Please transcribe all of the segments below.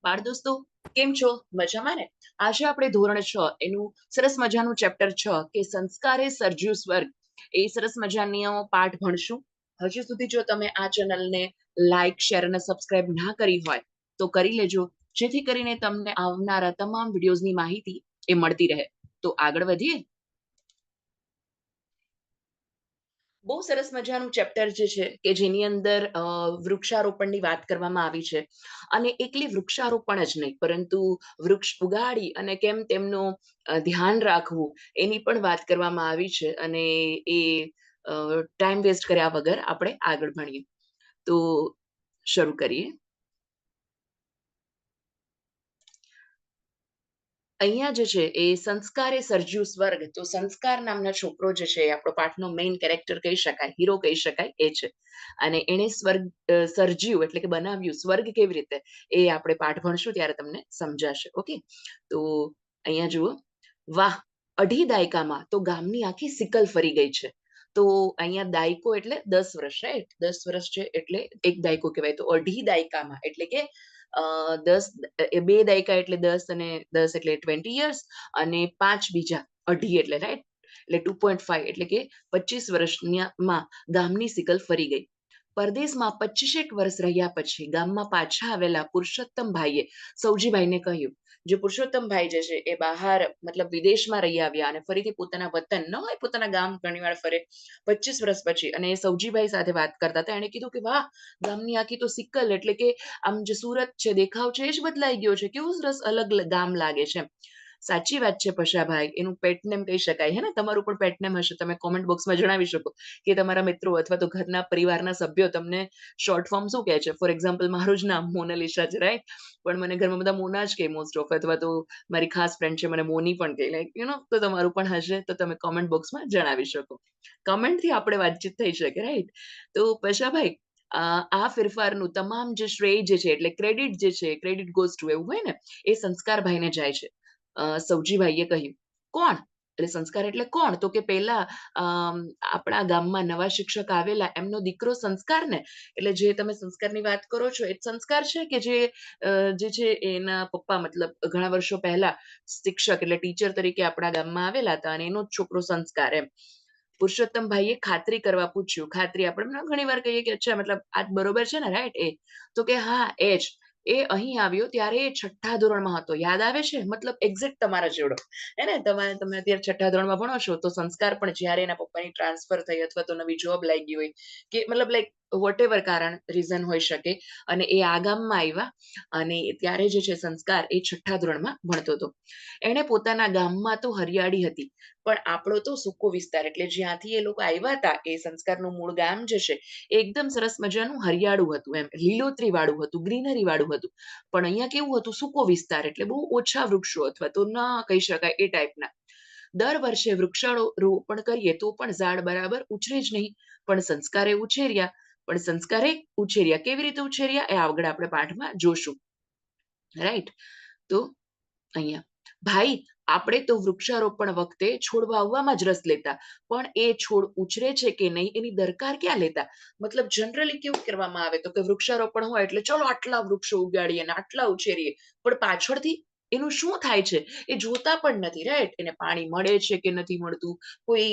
બાળ દોસ્તો, કેમ છો? મજામાં ને? આજે આપણે ધોરણ 6 એનું સરસ મજાનું ચેપ્ટર 6 કે સંસ્કારે સર્જ્યું સ્વર્ગ, એ સરસ મજાનો પાઠ ભણશું. હજી સુધી જો તમે આ ચેનલને લાઈક, શેર અને સબસ્ક્રાઇબ ના કરી હોય તો કરી લેજો, જેથી કરીને તમને આવનારા તમામ વિડીયોઝની માહિતી એ મળતી રહે. તો આગળ વધીએ. બહુ સરસ મજાનું ચેપ્ટર જે છે કે જેની અંદર વૃક્ષારોપણની વાત કરવામાં આવી છે. અને એકલી વૃક્ષારોપણ જ નહીં, પરંતુ વૃક્ષ ઉગાડી અને કેમ તેમનું ધ્યાન રાખવું એની પણ વાત કરવામાં આવી છે. અને એ ટાઈમ વેસ્ટ કર્યા વગર આપણે આગળ ભણીએ. તો શરૂ કરીએ. અહીંયા જે છે એ સંસ્કારે સર્જ્યું સ્વર્ગ. તો સંસ્કાર નામના છોકરો જે છે એ આપણો પાઠનો મેઇન કેરેક્ટર કહી શકાય, હીરો કહી શકાય એ છે. અને એણે સ્વર્ગ સર્જ્યું એટલે કે બનાવ્યું. સ્વર્ગ કેવી રીતે એ આપણે પાઠ ભણશું ત્યારે તમને સમજાશે. ઓકે, તો અહીંયા જુઓ. વાહ, અઢી દાયકામાં તો ગામની આખી સિકલ ફરી ગઈ છે. તો અહીંયા દાયકો એટલે 10 વર્ષ, રાઈટ? 10 વર્ષ છે એટલે એક દાયકો કહેવાય. તો અઢી દાયકામાં એટલે કે 2 દાયકા એટલે 10, અને 10 એટલે 20 years, અને 5 બીજા અઢી એટલે, રાઈટ? એટલે 2.5 એટલે કે 25 વર્ષમાં ગામની સિકલ ફરી ગઈ. પરદેશમાં 25 વર્ષ રહ્યા પછી ગામમાં પાછા આવેલા પુરુષોત્તમભાઈએ સૌજીભાઈને કહ્યું. જે પુરુષોત્તમભાઈ જે છે એ બહાર મતલબ વિદેશમાં રહી આવ્યા અને ફરીથી પોતાના વતન ન હોય, પોતાના ગામ ઘણીવાર ફરે 25 વર્ષ પછી, અને એ સૌજીભાઈ સાથે વાત કરતા હતા. એને કીધું કે વાહ, ગામની આખી તો સિકલ એટલે કે આમ જે સુરત છે, દેખાવ છે, એ જ બદલાઈ ગયો છે. કેવું સરસ અલગ ગામ લાગે છે. સાચી વાત છે પશાભાઈ, એનું પેટ નેમ કહી શકાય. હે ને? તમારું પણ પેટ નેમ હશે, તમે કોમેન્ટ બોક્સમાં જણાવી શકો કે તમારા મિત્રો અથવા તો ઘરના પરિવારના સભ્યો તમને શોર્ટ ફોર્મ શું કહે છે. ફોર એક્ઝામ્પલ, મારું જ નામ મોનાલિસા છે, રાઈટ? પણ મને ઘરમાં બધા મોના જ કહે મોસ્ટ ઓફ, અથવા તો મારી ખાસ ફ્રેન્ડ છે મને મોની પણ કહે, લાઈક તો તમારું પણ હશે તો તમે કોમેન્ટ બોક્સમાં જણાવી શકો. કમેન્ટથી આપણે વાતચીત થઈ શકે, રાઈટ? તો પશાભાઈ, આ ફેરફારનું તમામ જે શ્રેય જે છે એટલે ક્રેડિટ જે છે, ક્રેડિટ ગોઝ ટુ, એવું હોય ને, એ સંસ્કારભાઈને જાય છે. સૌજીભાઈએ કહ્યું. કોણ? એટલે સંસ્કાર એટલે કોણ? તો કે પેલા આપણા ગામમાં નવા શિક્ષક આવેલા એમનો દીકરો સંસ્કાર ને. એટલે જે તમે સંસ્કારની વાત કરો છો એ સંસ્કાર છે કે જે છે એના પપ્પા મતલબ ઘણા વર્ષો પહેલા શિક્ષક એટલે ટીચર તરીકે આપણા ગામમાં આવેલા હતા, અને એનો જ છોકરો સંસ્કાર એમ. પુરુષોત્તમભાઈએ ખાતરી કરવા પૂછ્યું. ખાતરી આપણે ઘણી વાર કહીએ કે અચ્છા મતલબ આ બરોબર છે ને, રાઈટ? એ તો કે હા, એ જ. એ અહીં આવ્યો ત્યારે એ 6થા ધોરણમાં હતો. યાદ આવે છે? મતલબ એક્ઝેક્ટ તમારા જેવડો. હે ને? તમે અત્યારે 6થા ધોરણમાં ભણો છો, તો સંસ્કાર પણ જ્યારે એના પપ્પાની ટ્રાન્સફર થઈ અથવા તો નવી જોબ લાગી હોય કે મતલબ લાઈક વોટેવર કારણ રીઝન હોઈ શકે, અને એ આ ગામમાં આવ્યા, અને ત્યારે જે છે સંસ્કાર એ 6થા ધોરણમાં ભણતો હતો. એણે પોતાના ગામમાં તો હરિયાળી હતી, પણ આપણો તો સૂકો વિસ્તાર એટલે જ્યાંથી એ લોકો આવ્યા હતા, એ સંસ્કારનું મૂળ ગામ જે છે એ એકદમ સરસ મજાનું હરિયાળું હતું, એમ લીલોતરી વાળું હતું, ગ્રીનરી વાળું હતું. પણ અહીંયા કેવું હતું? સૂકો વિસ્તાર એટલે બહુ ઓછા વૃક્ષો, અથવા તો ના કહી શકાય એ ટાઈપના. દર વર્ષે વૃક્ષારોપણ કરીએ તો પણ ઝાડ બરાબર ઉછરે જ નહીં. પણ સંસ્કારે ઉછેર્યા. કેવી રીતે ઉછેર્યા એ આગળ આપણે પાઠમાં જોશું, રાઈટ? તો અહીંયા, ભાઈ, આપણે તો વૃક્ષારોપણ વખતે છોડ વાવવામાં જ રસ લેતા, પણ એ છોડ ઉછરે છે કે નહીં એની દરકાર ક્યાં લેતા. મતલબ જનરલી કેવું કરવામાં આવે તો કે વૃક્ષારોપણ હોય એટલે ચલો આટલા વૃક્ષો ઉગાડીએ અને આટલા ઉછેરીએ, પણ પાછળથી એનું શું થાય છે એ જોતા પણ નથી, રાઈટ? એને પાણી મળે છે કે નથી મળતું, કોઈ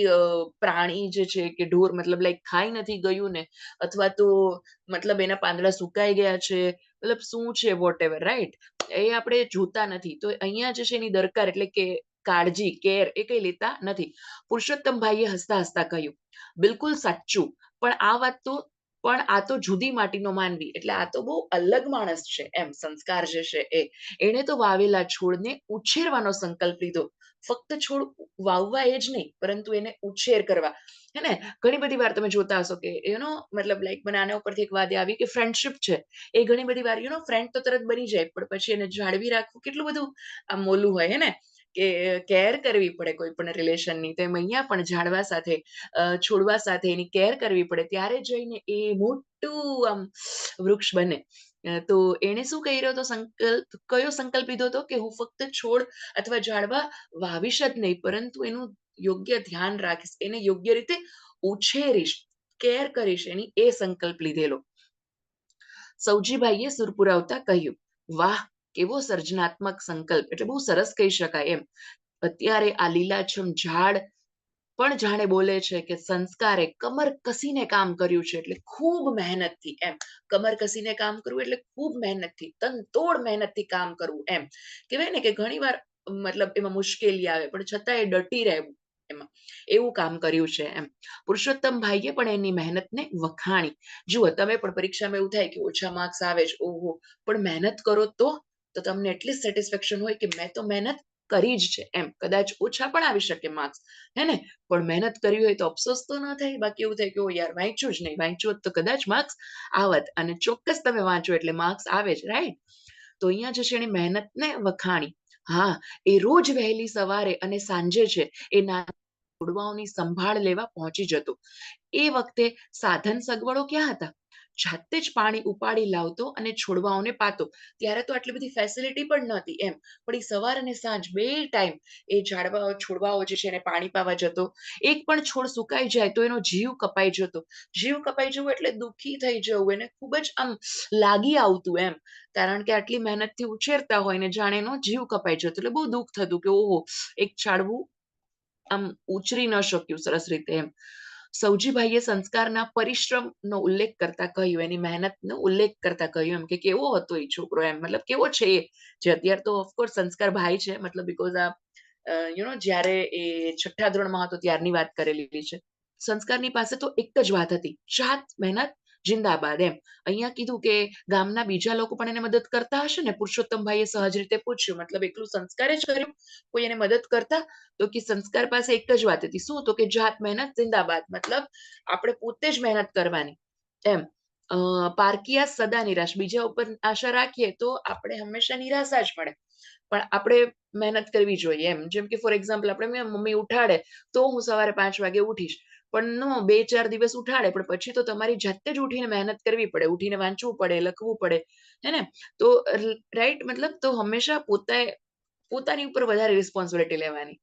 પ્રાણી જે છે કે ઢોર મતલબ લાઈક ખાઈ નથી ગયું ને, અથવા તો મતલબ એના પાંદડા સુકાઈ ગયા છે, મતલબ શું છે વોટ એવર, રાઈટ? એ આપણે જોતા નથી. તો અહીંયા જે છે એની દરકાર એટલે કે કાળજી, કેર એ કઈ લેતા નથી. પુરુષોત્તમભાઈએ હસતા હસતા કહ્યું. બિલકુલ સાચું. પણ આ તો જુદી માટીનો માનવી, એટલે આ તો બહુ અલગ માણસ છે એમ. સંસ્કાર જે છે એણે તો વાવેલા છોડને ઉછેરવાનો સંકલ્પ લીધો. ફક્ત છોડ વાવવા એ જ નહીં, પરંતુ એને ઉછેર કરવા. હે ને? ઘણી બધી વાર તમે જોતા હશો કે મતલબ લાઈક મને આના ઉપરથી એક વાત આવી કે ફ્રેન્ડશિપ છે એ ઘણી બધી વાર ફ્રેન્ડ તો તરત બની જાય, પણ પછી એને જાળવી રાખવું કેટલું બધું આમ મોલું હોય, હે ને? કે કેર કરવી પડે કોઈ પણ રિલેશનની. તો એમ અહીંયા પણ ઝાડવા સાથે, છોડવા સાથે એની કેર કરવી પડે, ત્યારે જઈને એ મોટું આમ વૃક્ષ બને. તો એને શું કર્યો હતો સંકલ્પ? કયો સંકલ્પ લીધો હતો કે હું ફક્ત છોડ અથવા ઝાડવા વાવીશ જ નહીં, પરંતુ એનું યોગ્ય ધ્યાન રાખીશ, એને યોગ્ય રીતે ઉછેરીશ, કેર કરીશ, એની એ સંકલ્પ લીધેલો. સૌજીભાઈએ સુર પુરાવતા કહ્યું. વાહ, કેવો સર્જનાત્મક સંકલ્પ, એટલે બહુ સરસ કહી શકાય એમ. અત્યારે આ લીલાછમ ઝાડ પણ જાણે બોલે છે કે સંસ્કારે કમર કસીને કામ કર્યું છે, એટલે ખૂબ મહેનતથી એમ. કમર કસીને કામ કરવું એટલે ખૂબ મહેનતથી, તનતોડ મહેનતથી કામ કરવું એમ. કહેવાય ને કે ઘણીવાર મતલબ એમાં મુશ્કેલી આવે પણ છતાંય ડટી રહેવું એમાં. એવું કામ કર્યું છે એમ. પુરુષોત્તમ ભાઈએ પણ એની મહેનતને વખાણી. જુઓ, તમે પણ પરીક્ષામાં એવું થાય કે ઓછા માર્ક્સ આવે છે, ઓહો! પણ મહેનત કરો તો તમને એટલી સેટિસ્ફેક્શન હોય કે મેં તો મહેનત કરી જ છે એમ. કદાચ ઓછા પણ આવી શકે માર્ક્સ, હે ને? પણ મહેનત કરી હોય તો અફસોસ તો ન થાય. બાકી એવું થાય કે ઓ યાર, વાંચ્યું જ નહીં, વાંચ્યું હોત તો કદાચ માર્ક્સ આવત. અને ચોક્કસ તમે વાંચો એટલે માર્ક્સ આવે જ, રાઈટ? તો અહીંયા જે છે એની મહેનતને વખાણી. હા, એ રોજ વહેલી સવારે અને સાંજે છે એ નાના છોડવાઓની સંભાળ લેવા પહોંચી જતો. એ વખતે સાધન સગવડો ક્યાં હતા? જાતે જ પાણી ઉપાડી લાવતો અને છોડવાઓને પાતો. ત્યારે તો આટલી બધી ફેસિલિટી પણ નહોતી એમ. પણ એ સવાર અને સાંજ 2 ટાઈમ એ ઝાડવાઓ, છોડવાઓ જે છે એને પાણી પાવા જતો. એક પણ છોડ સુકાઈ જાય તો એનો જીવ કપાઈ જતો. જીવ કપાઈ જવું એટલે દુઃખી થઈ જવું. એને ખૂબ જ આમ લાગી આવતું એમ. કારણ કે આટલી મહેનતથી ઉછેરતા હોય ને જાણે એનો જીવ કપાઈ જતો. એટલે બહુ દુઃખ થતું કે ઓહો! એક ઝાડવું આમ ઉછરી ન શક્યું સરસ રીતે એમ. સૌજીભાઈએ સંસ્કારના પરિશ્રમનો ઉલ્લેખ કરતા કહ્યું, એની મહેનતનો ઉલ્લેખ કરતા કહ્યું એમ કે કેવો હતો એ છોકરો એમ. મતલબ કેવો છે એ, જે અત્યારે તો ઓફકોર્સ સંસ્કાર ભાઈ છે. મતલબ બિકોઝ આ જ્યારે એ 6ઠ્ઠા ધોરણમાં હતો ત્યારની વાત કરેલી છે. સંસ્કારની પાસે તો એક જ વાત હતી, જાત મહેનત જિંદાબાદ એમ. અહીંયા કીધું કે ગામના બીજા લોકો પણ એને મદદ કરતા હશે ને? પુરુષોત્તમભાઈએ સહજ રીતે પૂછ્યું. મતલબ એકલું સંસ્કારે જ કર્યું? કોઈ એને મદદ કરતા? તો કે સંસ્કાર પાસે એક જ વાત હતી. શું? તો કે જાત મહેનત જિંદાબાદ. મતલબ આપણે પોતે જ મહેનત કરવાની એમ. પારકીયા સદા નિરાશ. બીજા ઉપર આશા રાખીએ તો આપણે હંમેશા નિરાશા જ મળે. પણ આપણે મહેનત કરવી જોઈએ એમ. જેમ કે ફોર એક્ઝામ્પલ, આપણે મમ્મી ઉઠાડે તો હું સવારે 5 વાગે ઉઠીશ. પણ નો 2-4 દિવસ ઉઠાડે પણ પછી તો તમારી જાતે જ ઉઠીને મહેનત કરવી પડે. ઉઠીને વાંચવું પડે, લખવું પડે, હે ને? તો રાઈટ, મતલબ તો હંમેશા પોતાની ઉપર વધારે રિસ્પોન્સિબિલિટી લેવાની.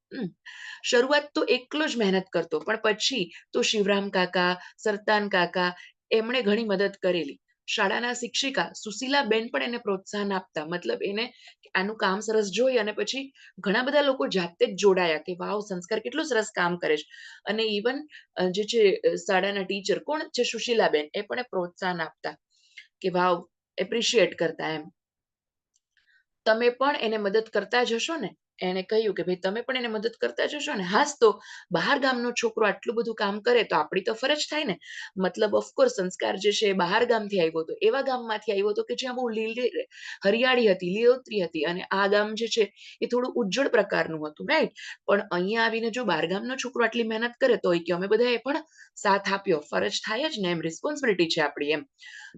શરૂઆત તો એકલો જ મહેનત કરતો, પણ પછી તો શિવરામ કાકા, સરતાન કાકા એમણે ઘણી મદદ કરેલી. શાળાના શિક્ષિકા સુશીલાબેન પણ એને પ્રોત્સાહન આપતા. મતલબ એને આનું કામ સરસ જોઈ અને પછી ઘણા બધા લોકો જાતે જ જોડાયા કે વાવ! સંસ્કાર કેટલું સરસ કામ કરે છે. અને ઇવન જે છે શાળાના ટીચર કોણ છે, સુશીલાબેન, એ પણ પ્રોત્સાહન આપતા કે વાવ! એપ્રિશિએટ કરતા એમ. તમે પણ એને મદદ કરતા જ હશો ને? એણે કહ્યું કે ભાઈ તમે પણ એને મદદ કરતા જ હશો ને? હાસ તો, બહાર ગામનો છોકરો આટલું બધું કામ કરે તો આપણી તો ફરજ થાય ને. મતલબ ઓફકોર્સ સંસ્કાર જે છે એ બહાર ગામથી આવ્યો હતો. એવા ગામમાંથી આવ્યો હતો કે જ્યાં બહુ હરિયાળી હતી, લીલોતરી હતી. અને આ ગામ જે છે એ થોડું ઉજ્જડ પ્રકારનું હતું, રાઈટ? પણ અહીંયા આવીને જો બહાર ગામનો છોકરો આટલી મહેનત કરે તો કે અમે બધાએ પણ સાથ આપ્યો. ફરજ થાય જ ને એમ, રિસ્પોન્સિબિલિટી છે આપણી એમ.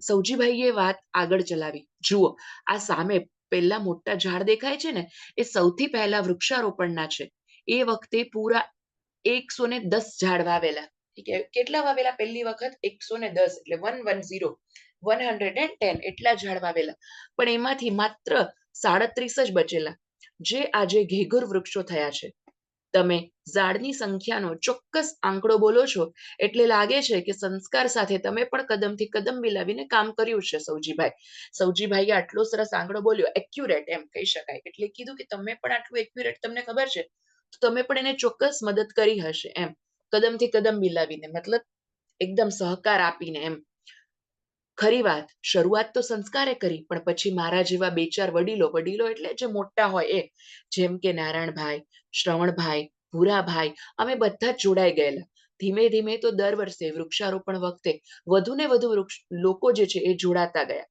સૌજીભાઈએ વાત આગળ ચલાવી. જુઓ, આ સામે પેલા મોટા ઝાડ દેખાય છે ને, એ સૌથી પહેલા વૃક્ષારોપણના છે. એ વખતે પૂરા 110 ઝાડ વાવેલા. કેટલા વાવેલા પહેલી વખત? 110 એટલે 110, 110 એટલા ઝાડ વાવેલા. પણ એમાંથી માત્ર 37 જ બચેલા, જે આજે ઘેઘુર વૃક્ષો થયા છે. તમે ઝાડની સંખ્યાનો ચોક્કસ આંકડો બોલો છો એટલે લાગે છે કે સંસ્કાર સાથે તમે પણ કદમથી કદમ મિલાવીને કામ કર્યું છે. સૌજીભાઈએ આટલો સરસ આંકડો બોલ્યો, એક્યુરેટ એમ કહી શકાય. એટલે કીધું કે તમે પણ આટલું એક્યુરેટ તમને ખબર છે તો તમે પણ એને ચોક્કસ મદદ કરી હશે એમ. કદમથી કદમ મિલાવીને, મતલબ એકદમ સહકાર આપીને એમ. ખરી વાત, શરૂઆત તો સંસ્કારે કરી, પણ પછી મારા જેવા 2-4 વડીલો એટલે જે મોટા હોય એ, જેમ કે નારાયણભાઈ, શ્રવણભાઈ, ભૂરાભાઈ, અમે બધા જ જોડાઈ ગયેલા. ધીમે ધીમે તો દર વર્ષે વૃક્ષારોપણ વખતે વધુ ને વધુ લોકો જે છે એ જોડાતા ગયા.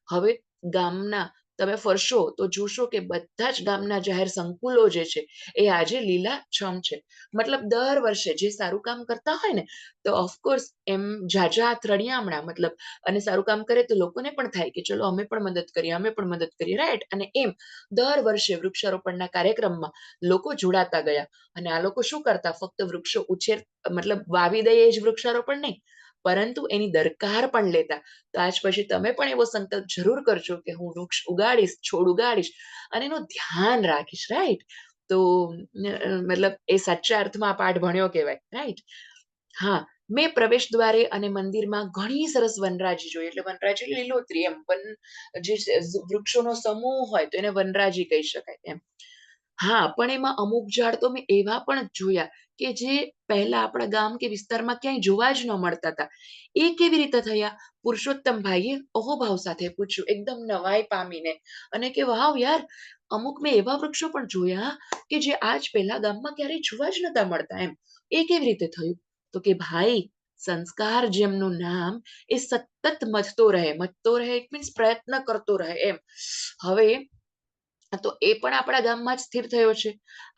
હવે ગામના તમે ફરશો તો જોશો કે બધા જ ગામના જાહેર સંકુલો જે છે એ આજે લીલાછમ છે. મતલબ દર વર્ષે જે સારું કામ કરતા હોય ને, તો ઓફકોર્સ એમ ઝાઝા ત્રણિયામણા, મતલબ અને સારું કામ કરે તો લોકોને પણ થાય કે ચલો અમે પણ મદદ કરીએ, રાઈટ? અને એમ દર વર્ષે વૃક્ષારોપણના કાર્યક્રમમાં લોકો જોડાતા ગયા. અને આ લોકો શું કરતા? ફક્ત વૃક્ષો મતલબ વાવી દઈએ જ વૃક્ષારોપણ નહીં, પરંતુ એની દરકાર પણ લેતા. તો આજ પછી તમે પણ એવો સંકલ્પ જરૂર કરજો કે હું વૃક્ષ ઉગાડીશ, છોડ ઉગાડીશ અને એનું ધ્યાન રાખીશ, રાઈટ? તો મતલબ એ સાચા અર્થમાં આ પાઠ ભણ્યો કહેવાય, રાઈટ? હા, મેં પ્રવેશ દ્વારે અને મંદિરમાં ઘણી સરસ વનરાજી જોઈ. એટલે વનરાજી લીલોતરી એમ. જે વૃક્ષોનો સમૂહ હોય તો એને વનરાજી કહી શકાય એમ. હા, પણ એમાં અમુક ઝાડ તો મેં એવા પણ જોયા કે જે પહેલા આપણા ગામ કે વિસ્તારમાં ક્યાંય જોવા જ ન મળતા હતા. એ કેવી રીતે થયા? પુરુષોત્તમભાઈએ અહોભાવ સાથે પૂછ્યું, એકદમ નવાઈ પામીને, અને કે વાવ યાર, અમુક મેં એવા વૃક્ષો પણ જોયા કે જે આજ પહેલા ગામમાં ક્યારેય જોવા જ નતા મળતા એમ. એ કેવી રીતે થયું? તો કે ભાઈ, સંસ્કાર જેમનું નામ એ સતત મથતો રહે ઇટ મીન્સ પ્રયત્ન કરતો રહે એમ. હવે તો એ પણ આપણા ગામમાં જ સ્થિર થયો છે.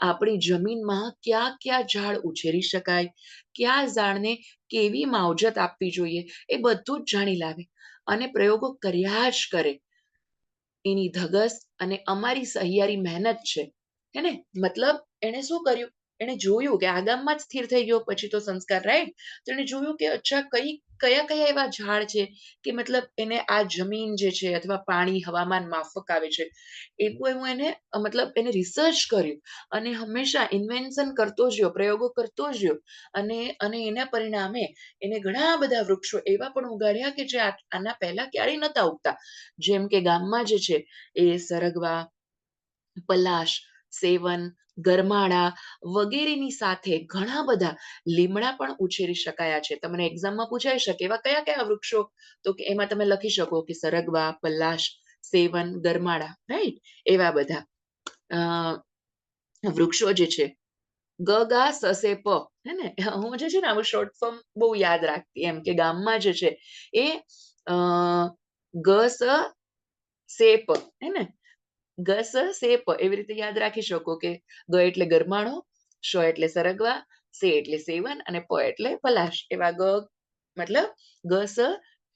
આપણી જમીનમાં કયા કયા ઝાડ ઉછેરી શકાય, કયા ઝાડને કેવી માવજત આપવી જોઈએ, એ બધું જ જાણી લાવે અને પ્રયોગો કર્યા જ કરે. એની ધગસ અને અમારી સહિયારી મહેનત છે. હે ને? મતલબ એણે શું કર્યું? એણે જોયું કે આ ગામમાં જ સ્થિર થઈ ગયો પછી તો સંસ્કાર, રાઈટ? તો એણે જોયું કે અચ્છા, કયા કયા એવા ઝાડ છે કે મતલબ એને આ જમીન જે છે અથવા પાણી હવામાન માફક આવે છે. એવું એવું એને મતલબ એને રિસર્ચ કર્યું અને હંમેશા ઇન્વેન્શન કરતો જ રહ્યો, પ્રયોગો કરતો જ રહ્યો, અને અને એના પરિણામે એને ઘણા બધા વૃક્ષો એવા પણ ઉગાડ્યા કે જે આના પહેલા ક્યારેય નતા ઉગતા. જેમ કે ગામમાં જે છે એ સરગવા, પલાશ, સેવન, ગરમાળા વગેરેની સાથે ઘણા બધા લીમડા પણ ઉછેરી શકાયા છે. તમને એક્ઝામમાં પૂછાઈ શકે એવા કયા કયા વૃક્ષો? તો કે એમાં તમે લખી શકો કે સરગવા, પલાશ, સેવન, ગરમાળા, રાઈટ? એવા બધા વૃક્ષો જે છે. ગ ગા સ સે પ, હે ને? હું જે છે ને આવું શોર્ટ ફોર્મ બહુ યાદ રાખતી એમ, કે ગામમાં જે છે એ અ ગ સ સે પ, હે ને? ગ સ સે પ એવી રીતે યાદ રાખી શકો કે ગ એટલે ગરમાળો, શ એટલે સરગવા, સે એટલે સેવન અને પ એટલે પલાશ. એવા મતલબ ગ સ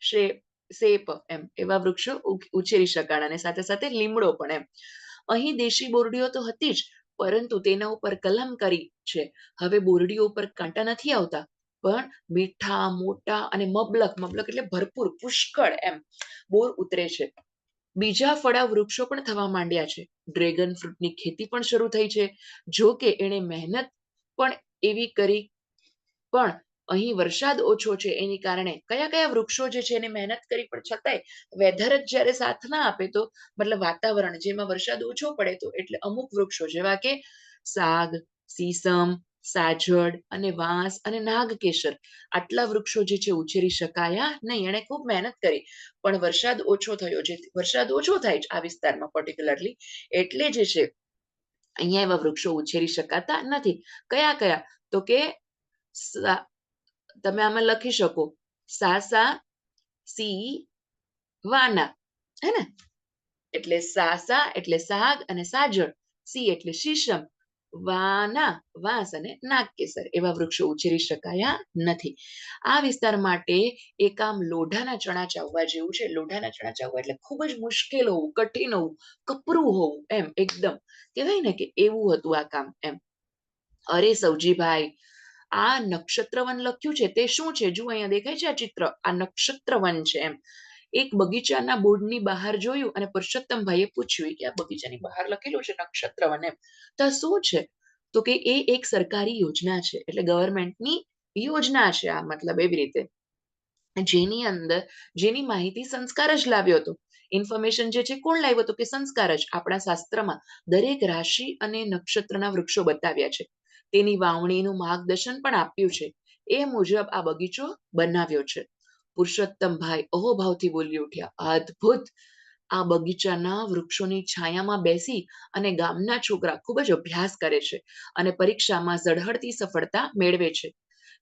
શે સેપ એમ એવા વૃક્ષો ઉછેરી શકાય, અને સાથે સાથે લીમડો પણ એમ. અહીં દેશી બોરડીઓ તો હતી જ, પરંતુ તેના ઉપર કલમ કરી છે. હવે બોરડીઓ ઉપર કાંટા નથી આવતા, પણ મીઠા, મોટા અને મબલક એટલે ભરપૂર, પુષ્કળ એમ બોર ઉતરે છે. બીજા ફળા વૃક્ષો પણ થવા માંડ્યા છે. ડ્રેગન ફ્રૂટની ખેતી પણ શરૂ થઈ છે. જો કે એણે મહેનત પણ એવી કરી, પણ અહીં વરસાદ ઓછો છે એની કારણે કયા કયા વૃક્ષો જે છે એને મહેનત કરી પણ છતાંય વેધર જ જ્યારે સાથ ના આપે, તો મતલબ વાતાવરણ જેમાં વરસાદ ઓછો પડે, તો એટલે અમુક વૃક્ષો જેવા કે સાગ, સીસમ, સાજડ અને વાંસ અને નાગકેસર, આટલા વૃક્ષો જે છે ઉછેરી શકાયા નહીં. એણે ખૂબ મહેનત કરી, પણ વરસાદ ઓછો થયો, જે વરસાદ ઓછો થાય છે આ વિસ્તારમાં પર્ટિક્યુલરલી, એટલે જે છે અહીંયા એવા વૃક્ષો ઉછેરી શકાતા નથી. કયા કયા? તો કે તમે આમાં લખી શકો સાસા, સી, વાના, હે ને? એટલે સાસા એટલે સાગ અને સાજળ, સી એટલે શીશમ, વાના વાંસ અને નાગકેસર, એવા વૃક્ષો ઉછેરી શકાયા નથી. આ વિસ્તાર માટે એક આમ લોઢાના ચણા ચાવવા જેવું છે. લોઢાના ચણા ચાવવા એટલે ખૂબ જ મુશ્કેલ હોવું, કઠિન હોવું, કપરું હોવું એમ. એકદમ કહેવાય ને કે એવું હતું આ કામ એમ. અરે સૌજીભાઈ, આ નક્ષત્રવન લખ્યું છે તે શું છે? જુઓ, અહીંયા દેખાય છે આ ચિત્ર, આ નક્ષત્રવન છે એમ. એક બગીચાના બોર્ડની બહાર જોયું અને પુરુષોત્તમભાઈએ પૂછ્યું કે આ બગીચાની બહાર લખેલું છે નક્ષત્રવન એમ, તો આ શું છે? તો કે એ એક સરકારી યોજના છે, એટલે ગવર્મેન્ટની યોજના છે આ, મતલબ એવી રીતે, જેની માહિતી સંસ્કાર જ લાવ્યો હતો. ઇન્ફોર્મેશન જે છે કોણ લાવ્યો હતો? કે સંસ્કાર જ. આપણા શાસ્ત્રમાં દરેક રાશિ અને નક્ષત્રના વૃક્ષો બતાવ્યા છે. તેની વાવણીનું માર્ગદર્શન પણ આપ્યું છે. એ મુજબ આ બગીચો બનાવ્યો છે. પુરુષોત્તમભાઈ અહોભાવથી બોલી ઉઠ્યા, અદ્ભુત! આ બગીચાના વૃક્ષોની છાયામાં બેસી અને ગામના છોકરા ખૂબ જ અભ્યાસ કરે છે અને પરીક્ષામાં ઝળહળતી સફળતા મેળવે છે.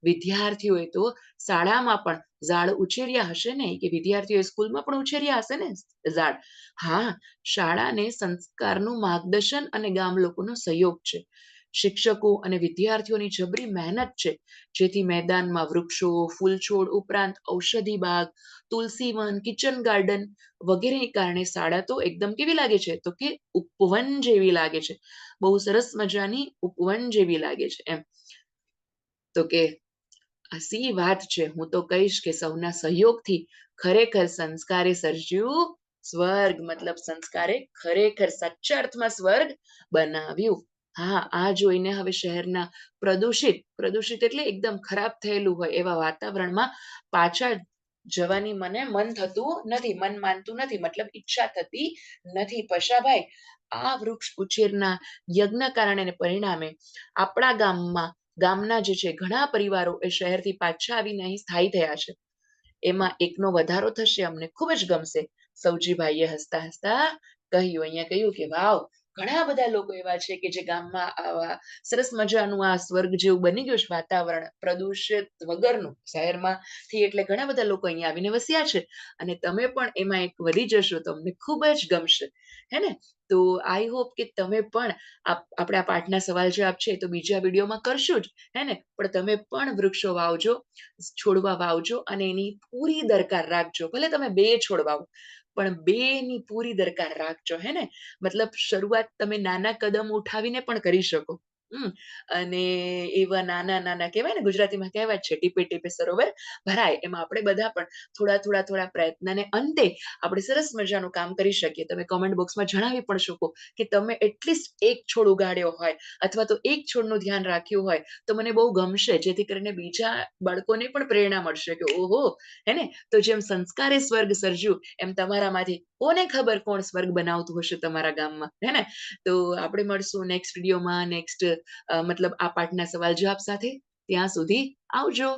વિદ્યાર્થીઓએ તો શાળામાં પણ ઝાડ ઉછેર્યા હશે ને? કે વિદ્યાર્થીઓએ સ્કૂલમાં પણ ઉછેર્યા હશે ને ઝાડ? હા, શાળાને સંસ્કારનું માર્ગદર્શન અને ગામ લોકોનો સહયોગ છે. શિક્ષકો અને વિદ્યાર્થીઓની જબરી મહેનત છે, જેથી મેદાનમાં વૃક્ષો, ફૂલછોડ ઉપરાંત ઔષધિ બાગ, તુલસી વન, કિચન ગાર્ડન વગેરેને કારણે શાળા તો એકદમ કેવી લાગે છે? તો કે ઉપવન જેવી લાગે છે. બહુ સરસ મજાની ઉપવન જેવી લાગે છે એમ. તો કે સી વાત છે. હું તો કહીશ કે સૌના સહયોગથી ખરેખર સંસ્કારે સર્જ્યું સ્વર્ગ, મતલબ સંસ્કારે ખરેખર સાચા અર્થમાં સ્વર્ગ બનાવ્યું. હા, આ જોઈને હવે શહેરના પ્રદૂષિત એટલે એકદમ ખરાબ થયેલું હોય એવા વાતાવરણમાં પાછા જવાની મને મન થતું નથી, મન માનતું નથી. મતલબ ઈચ્છા થતી નથી. પશાભાઈ, આ વૃક્ષ ઉછેરના યજ્ઞ કારણે ને પરિણામે આપણા ગામના જે છે ઘણા પરિવારો એ શહેરથી પાછા આવીને અહીં સ્થાયી થયા છે. એમાં એકનો વધારો થશે અમને ખૂબ જ ગમશે. સૌજીભાઈએ હસતા હસતા કહ્યું. અહીંયા કહ્યું કે વાવ, ઘણા બધા લોકો એવા છે કે જે ગામમાં આવા સરસ મજાનું આ સ્વર્ગ જેવું બની ગયું છે વાતાવરણ પ્રદૂષિત વગરનું શહેરમાં થી, એટલે ઘણા બધા લોકો અહીંયા આવીને વસ્યા છે અને તમે પણ એમાં એક વધી જશો તો અમને ખૂબ જ ગમશે. હે ને? તો આઈ હોપ કે તમે પણ આપણા પાઠના સવાલ જવાબ છે તો બીજા વિડીયોમાં કરશું જ. હે ને? પણ તમે પણ વૃક્ષો વાવજો, છોડવા વાવજો અને એની પૂરી દરકાર રાખજો. ભલે તમે 2 છોડ વાવો, પણ 2 ની પૂરી દરકાર રાખજો. હે ને? મતલબ શરૂઆત તમે નાના કદમ ઉઠાવીને પણ કરી શકો. હમ. અને એવા નાના કહેવાય ને, ગુજરાતીમાં કહેવત છે, ટીપે ટીપે સરોવર ભરાય. એમાં આપણે બધા પણ થોડા પ્રયત્નને અંતે આપણે સરસ મજાનું કામ કરી શકીએ. તમે કોમેન્ટ બોક્સમાં જણાવી પણ શકો કે તમે એટલીસ્ટ એક છોડ ઉગાડ્યો હોય અથવા તો એક છોડનું ધ્યાન રાખ્યું હોય તો મને બહુ ગમશે, જેથી કરીને બીજા બાળકોને પણ પ્રેરણા મળશે કે ઓહો, હે ને? તો જેમ સંસ્કારે સ્વર્ગ સર્જ્યું એમ તમારામાંથી કોને ખબર કોણ સ્વર્ગ બનાવતું હશે તમારા ગામમાં. હે ને? તો આપણે મળશું નેક્સ્ટ વિડીયોમાં, મતલબ આ પાઠના સવાલ જવાબ સાથે. ત્યાં સુધી આવજો.